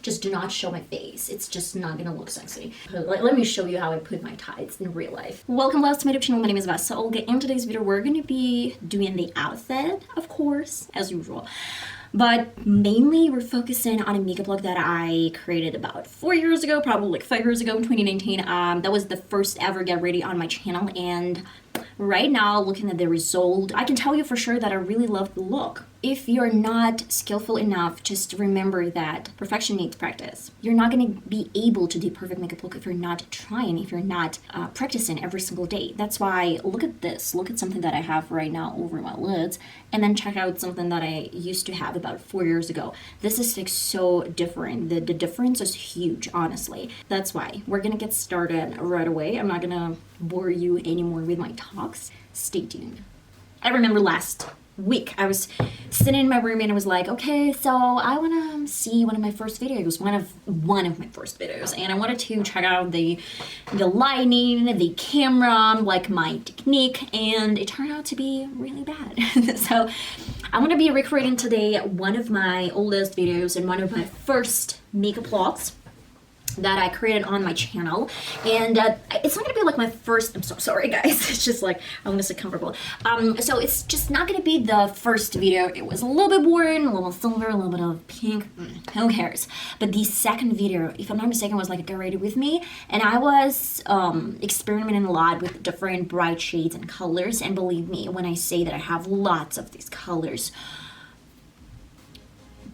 Just do not show my face. It's just not gonna look sexy. Let me show you how I put my tights in real life. Welcome back to my YouTube channel. My name is VassaOlga. In today's video, we're gonna be doing the outfit, of course, as usual. But mainly we're focusing on a makeup look that I created about 4 years ago, probably like 5 years ago in 2019. That was the first ever get ready on my channel, and right now, looking at the result, I can tell you for sure that I really love the look. If you're not skillful enough, just remember that perfection needs practice. You're not going to be able to do perfect makeup look if you're not trying, if you're not practicing every single day. That's why, look at this. Look at something that I have right now over my lids, and then check out something that I used to have about 4 years ago. This is like so different. The difference is huge, honestly. That's why we're going to get started right away. I'm not going to bore you anymore with my talks. Stay tuned. I remember last week I was sitting in my room and I was like, okay, so I want to see one of my first videos, one of my first videos, and I wanted to check out the lighting, the camera, like my technique, and it turned out to be really bad. So I'm gonna be recreating today one of my oldest videos and one of my first makeup looks that I created on my channel, and it's not gonna be like my first. I'm so sorry, guys. It's just like I want to sit comfortable. So it's just not gonna be the first video. It was a little bit boring, a little silver, a little bit of pink. Who cares? But the second video, if I'm not mistaken, was like a get ready with me, and I was experimenting a lot with different bright shades and colors. And believe me when I say that I have lots of these colors.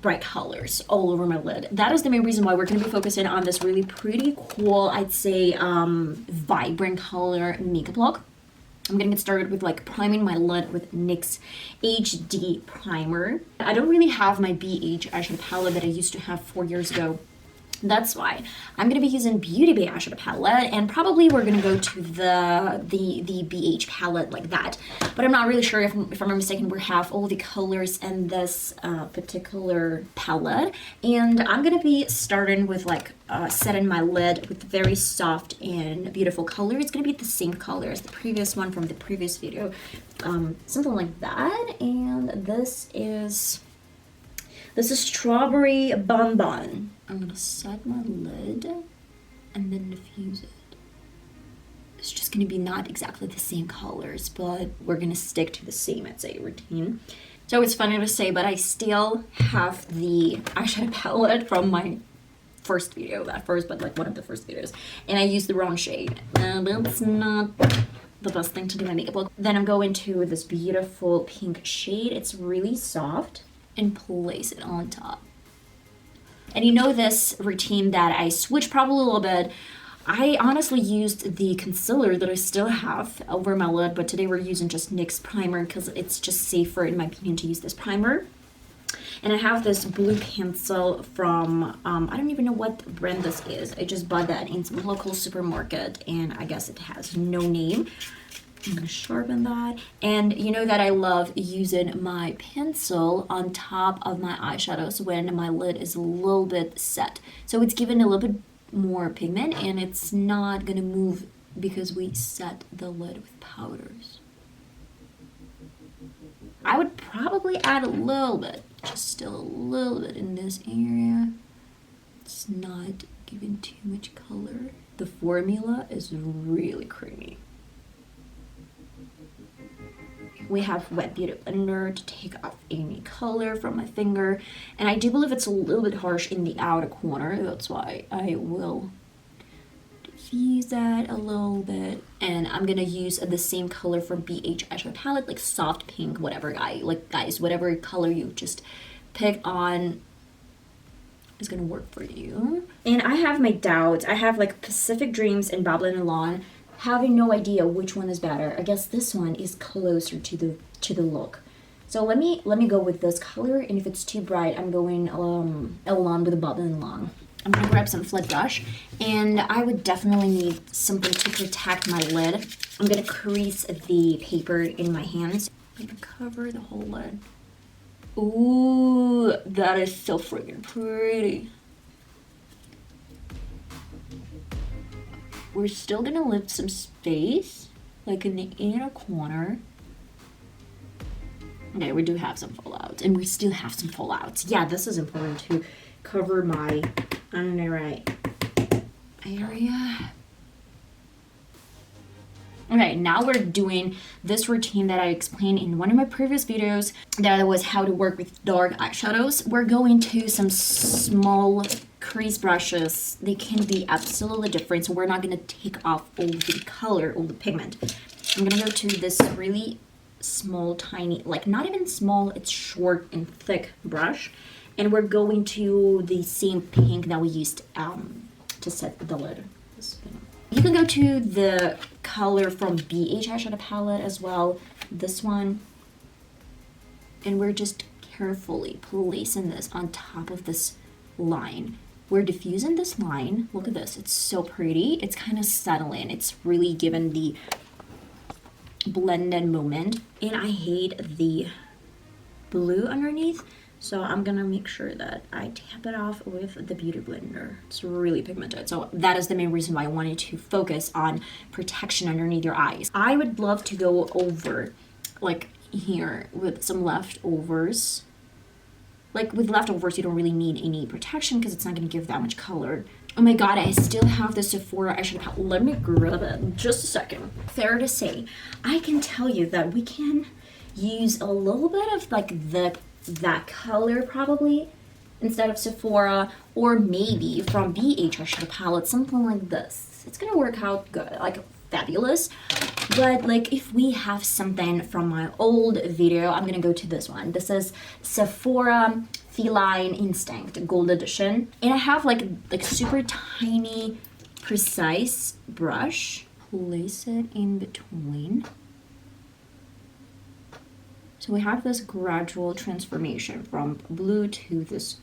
Bright colors all over my lid. That is the main reason why we're going to be focusing on this really pretty cool, I'd say, vibrant color makeup look. I'm gonna get started with like priming my lid with NYX HD primer. I don't really have my BH eyeshadow palette that I used to have 4 years ago. That's why I'm gonna be using Beauty Bay eyeshadow palette, and probably we're gonna go to the BH palette like that. But I'm not really sure if I'm not mistaken. We have all the colors in this particular palette, and I'm gonna be starting with like setting my lid with very soft and beautiful color. It's gonna be the same color as the previous one from the previous video, something like that. And this is Strawberry Bonbon. I'm gonna set my lid and then diffuse it. It's just gonna be not exactly the same colors, but we're gonna stick to the same, I'd say, routine. So it's funny to say, but I still have the eyeshadow palette from my first video, but like one of the first videos, and I used the wrong shade. That's not the best thing to do my makeup look. Then I'm going to this beautiful pink shade. It's really soft, and place it on top. And you know this routine that I switched probably a little bit. I honestly used the concealer that I still have over my lid, but today we're using just NYX primer because it's just safer in my opinion to use this primer. And I have this blue pencil from, I don't even know what brand this is. I just bought that in some local supermarket, and I guess it has no name. I'm gonna sharpen that. And you know that I love using my pencil on top of my eyeshadows when my lid is a little bit set. So it's given a little bit more pigment, and it's not gonna move because we set the lid with powders. I would probably add a little bit, just still a little bit in this area. It's not giving too much color. The formula is really creamy. We have Wet Beauty Blender to take off any color from my finger, and I do believe it's a little bit harsh in the outer corner. That's why I will diffuse that a little bit, and I'm gonna use the same color from BH eyeshadow palette, like soft pink, whatever. Guys, whatever color you just pick on is gonna work for you. And I have my doubts. I have like Pacific Dreams and Babylon Alone, having no idea which one is better. I guess this one is closer to the look. So let me go with this color, and if it's too bright, I'm going along with the Babylon Alone. I'm gonna grab some flat brush, and I would definitely need something to protect my lid. I'm gonna crease the paper in my hands. I'm gonna cover the whole lid. Ooh, that is so freaking pretty. We're still gonna leave some space, like in the inner corner. Okay, we do have some fallouts, and we still have some fallouts. Yeah, this is important to cover my on the right area. Okay, now we're doing this routine that I explained in one of my previous videos, that was how to work with dark eyeshadows. We're going to some small crease brushes. They can be absolutely different, so we're not going to take off all the color, all the pigment. I'm going to go to this really small, tiny, like not even small, it's short and thick brush. And we're going to the same pink that we used to set the lid. You can go to the color from BH eyeshadow palette as well, this one. And we're just carefully placing this on top of this line. We're diffusing this line. Look at this, it's so pretty. It's kind of settling. It's really given the blended moment. And I hate the blue underneath. So I'm gonna make sure that I tap it off with the Beauty Blender. It's really pigmented. So that is the main reason why I wanted to focus on protection underneath your eyes. I would love to go over, like here, with some leftovers. Like with leftovers, you don't really need any protection because it's not gonna give that much color. Oh my god, I still have the Sephora eyeshadow palette. Let me grab it just a second. Fair to say, I can tell you that we can use a little bit of like that color probably instead of Sephora, or maybe from BH eyeshadow palette, something like this. It's gonna work out good, like fabulous. But like if we have something from my old video, I'm gonna go to this one. This is Sephora Feline Instinct Gold Edition, and I have like super tiny precise brush. Place it in between. So we have this gradual transformation from blue to this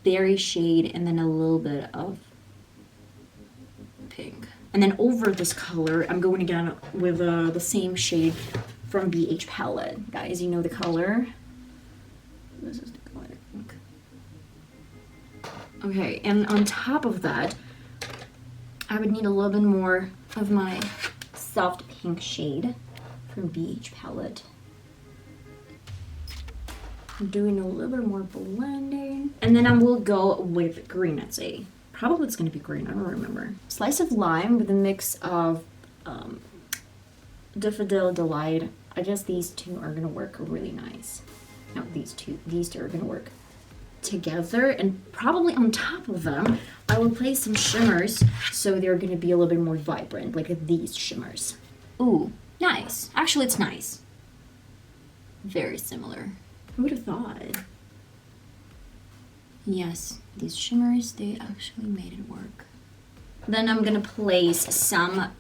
berry shade and then a little bit of pink. And then over this color, I'm going again with the same shade from BH palette. Guys, you know the color. This is the color. Okay, and on top of that, I would need a little bit more of my soft pink shade from BH palette. Doing a little bit more blending, and then I will go with green. I'd say probably it's gonna be green, I don't remember. Slice of lime with a mix of Daffodil Delight. I guess these two are gonna work really nice. No, these two are gonna work together, and probably on top of them I will place some shimmers so they're gonna be a little bit more vibrant, like these shimmers. Ooh, nice. Actually, it's nice. Very similar. Who would have thought? Yes, these shimmers, they actually made it work. Then I'm gonna place some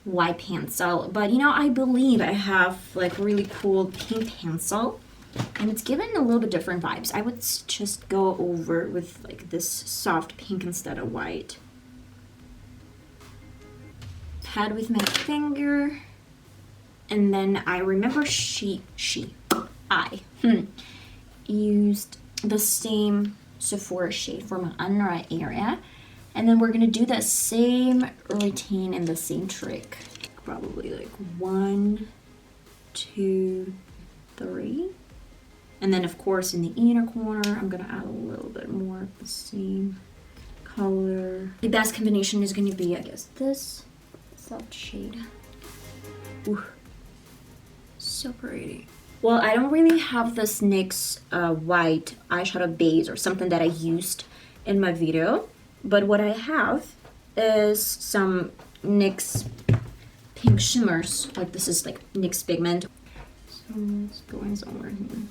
white pencil, but you know, I believe I have like really cool pink pencil, and it's given a little bit different vibes. I would just go over with like this soft pink instead of white. Pat with my finger, and then I remember I used the same Sephora shade for my under eye area, and then we're gonna do that same routine and the same trick. Probably like 1, 2, 3, and then of course in the inner corner I'm gonna add a little bit more of the same color. The best combination is gonna be, I guess, this soft shade. Ooh, so pretty. Well, I don't really have this NYX white eyeshadow base or something that I used in my video, but what I have is some NYX pink shimmers. Like this is like NYX pigment. So it's going somewhere here.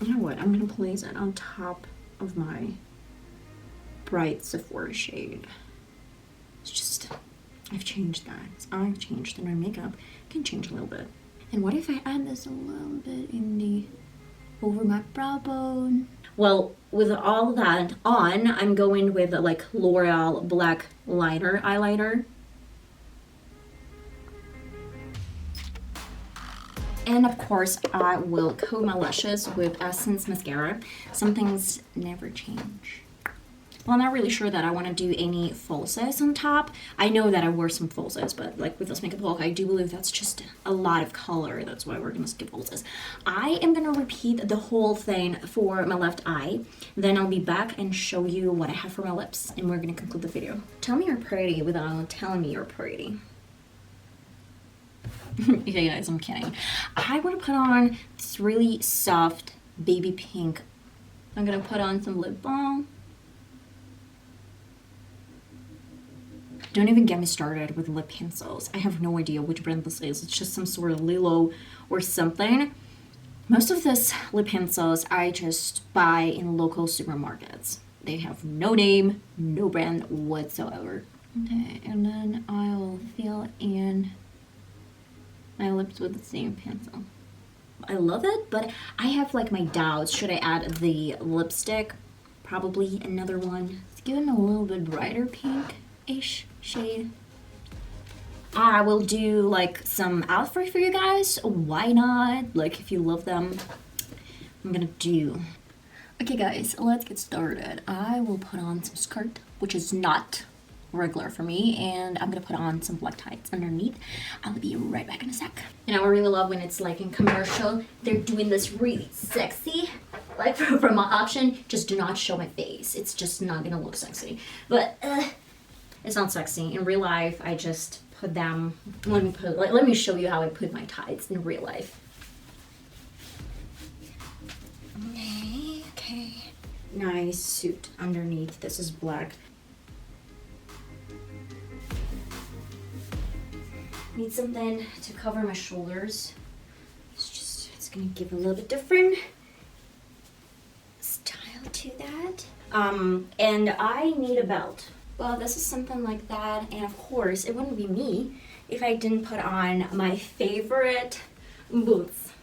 You know what? I'm gonna place it on top of my bright Sephora shade. It's just, I've changed, guys. I've changed, and my makeup can change a little bit. And what if I add this a little bit in the over my brow bone? Well, with all that on, I'm going with like L'Oreal black liner eyeliner. And of course, I will coat my lashes with Essence mascara. Some things never change. Well, I'm not really sure that I want to do any falsies on top. I know that I wear some falsies, but like with this makeup look, I do believe that's just a lot of color. That's why we're gonna skip falsies. I am gonna repeat the whole thing for my left eye. Then I'll be back and show you what I have for my lips, and we're gonna conclude the video. Tell me you're pretty without telling me you're pretty. Okay guys, I'm kidding. I want to put on this really soft baby pink. I'm gonna put on some lip balm. Don't even get me started with lip pencils. I have no idea which brand this is. It's just some sort of Lilo or something. Most of these lip pencils I just buy in local supermarkets. They have no name, no brand whatsoever. Okay, and then I'll fill in my lips with the same pencil. I love it, but I have like my doubts. Should I add the lipstick? Probably another one. It's given a little bit brighter pink-ish shade. I will do like some outfit for you guys. Why not? Like if you love them, I'm gonna do. Okay guys, let's get started. I will put on some skirt, which is not regular for me, and I'm gonna put on some black tights underneath. I'll be right back in a sec. You know, I really love when it's like in commercial, they're doing this really sexy, like from my option, just do not show my face. It's just not gonna look sexy. But it's not sexy. In real life, I just put them, let me show you how I put my tights in real life. Okay. Nice suit underneath. This is black. Need something to cover my shoulders. It's gonna give a little bit different style to that. And I need a belt. Well, this is something like that, and of course, it wouldn't be me if I didn't put on my favorite boots.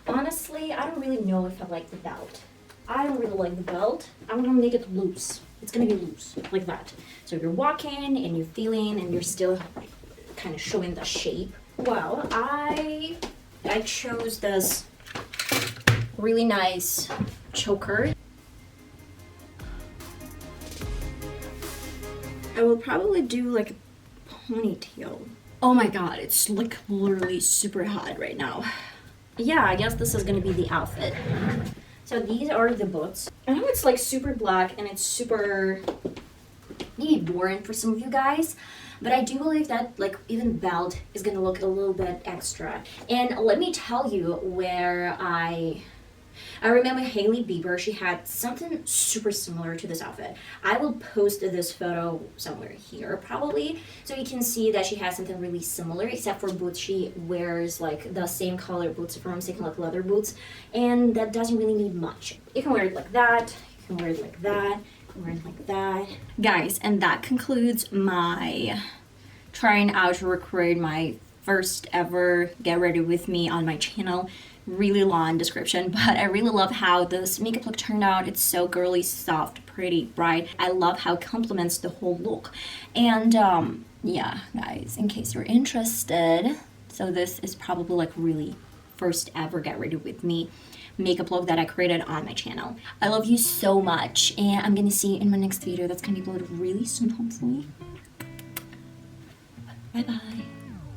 Honestly, I don't really know if I like the belt. I don't really like the belt. I'm gonna make it loose. It's gonna be loose, like that. So you're walking and you're feeling and you're still kind of showing the shape. Well, I chose this really nice choker. I will probably do like a ponytail. Oh my god, it's like literally super hot right now. Yeah, I guess this is gonna be the outfit. So these are the boots. I know it's like super black and it's super maybe boring for some of you guys, but I do believe that like even belt is gonna look a little bit extra. And let me tell you where I remember Hailey Bieber, she had something super similar to this outfit. I will post this photo somewhere here probably, so you can see that she has something really similar, except for boots. She wears like the same color boots, if I'm mistaken, like leather boots, and that doesn't really need much. You can wear it like that, you can wear it like that, you can wear it like that. Guys, and that concludes my trying out to recreate my first ever Get Ready With Me on my channel. Really long description, but I really love how this makeup look turned out. It's so girly, soft, pretty, bright. I love how it complements the whole look. And yeah, guys, in case you're interested, so this is probably like really first ever Get Ready With Me makeup look that I created on my channel. I love you so much, and I'm gonna see you in my next video that's gonna be uploaded really soon, hopefully. Bye bye.